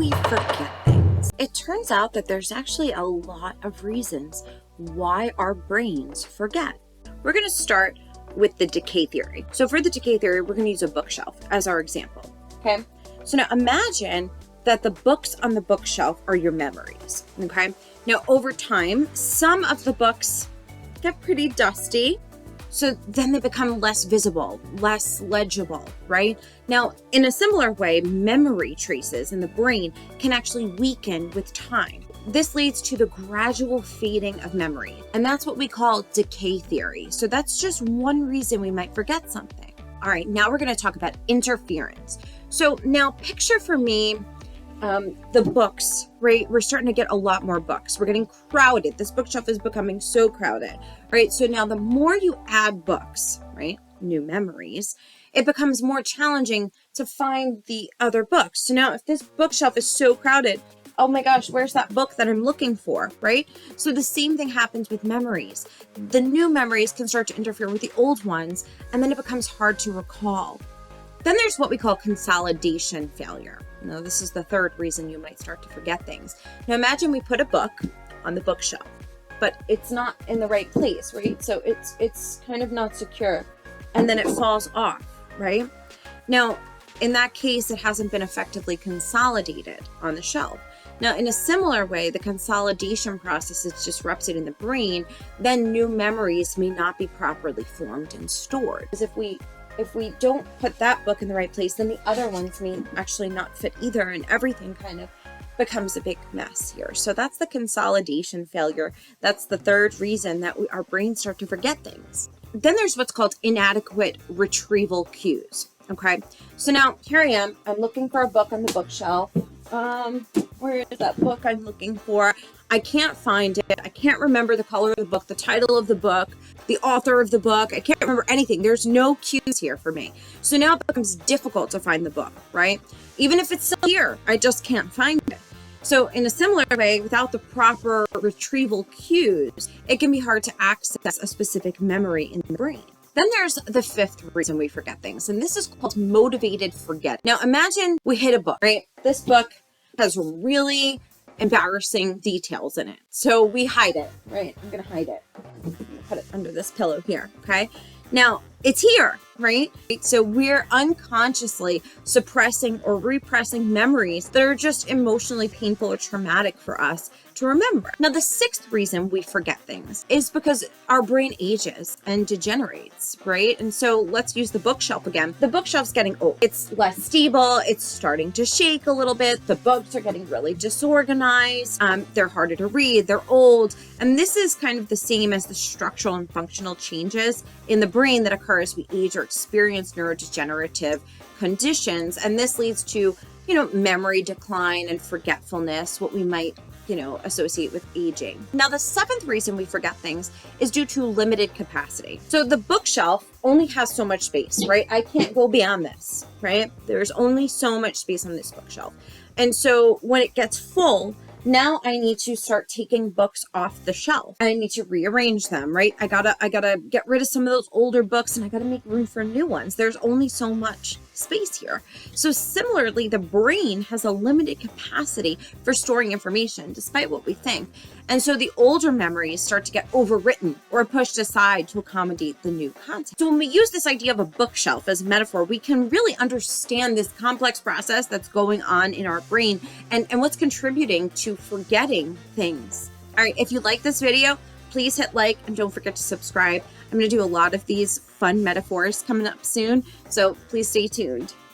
we forget things? It turns out that there's actually a lot of reasons why our brains forget. We're going to start with the decay theory. So for the decay theory, we're going to use a bookshelf as our example. Okay. So now imagine that the books on the bookshelf are your memories. Okay. Now over time, some of the books get pretty dusty. So then they become less visible, less legible, right? Now, in a similar way, memory traces in the brain can actually weaken with time. This leads to the gradual fading of memory, and that's what we call decay theory. So that's just one reason we might forget something. All right, now we're going to talk about interference. So now picture for me the books, right? We're starting to get a lot more books. We're getting crowded. This bookshelf is becoming so crowded, right? So now the more you add books, right? New memories, it becomes more challenging to find the other books. So now if this bookshelf is so crowded, oh my gosh, where's that book that I'm looking for, right? So the same thing happens with memories. The new memories can start to interfere with the old ones, and then it becomes hard to recall. Then there's what we call consolidation failure. Now, this is the third reason you might start to forget things. Now, imagine we put a book on the bookshelf, but it's not in the right place, right? So it's kind of not secure, and then it falls off, right? Now, in that case, it hasn't been effectively consolidated on the shelf. Now, in a similar way, the consolidation process is disrupted in the brain, then new memories may not be properly formed and stored. Because if we don't put that book in the right place, then the other ones may actually not fit either, and everything kind of becomes a big mess here. So that's the consolidation failure. That's the third reason that our brains start to forget things. Then there's what's called inadequate retrieval cues. Okay, so now here I am. I'm looking for a book on the bookshelf. Where is that book I'm looking for? I can't find it. I can't remember the color of the book, the title of the book, the author of the book. I can't remember anything. There's no cues here for me. So now it becomes difficult to find the book, right? Even if it's still here, I just can't find it. So in a similar way, without the proper retrieval cues, it can be hard to access a specific memory in the brain. Then there's the fifth reason we forget things, and this is called motivated forget. Now imagine we hit a book, right? This book has really embarrassing details in it. So we hide it, right? I'm gonna hide it. Put it under this pillow here, okay? Now it's here, right? So we're unconsciously suppressing or repressing memories that are just emotionally painful or traumatic for us to remember. Now, the sixth reason we forget things is because our brain ages and degenerates, right? And so let's use the bookshelf again. The bookshelf's getting old. It's less stable. It's starting to shake a little bit. The books are getting really disorganized. They're harder to read. They're old. And this is kind of the same as the structural and functional changes in the brain that occur as we age or experience neurodegenerative conditions. And this leads to, memory decline and forgetfulness, what we might associate with aging. Now, the seventh reason we forget things is due to limited capacity. So the bookshelf only has so much space, right? I can't go beyond this, right? There's only so much space on this bookshelf. And so when it gets full, now I need to start taking books off the shelf. I need to rearrange them, right? I gotta get rid of some of those older books, and I gotta make room for new ones. There's only so much space here. So similarly, the brain has a limited capacity for storing information, despite what we think. And so the older memories start to get overwritten or pushed aside to accommodate the new content. So when we use this idea of a bookshelf as a metaphor, we can really understand this complex process that's going on in our brain and what's contributing to forgetting things. All right, if you like this video, please hit like and don't forget to subscribe. I'm going to do a lot of these fun metaphors coming up soon, so please stay tuned.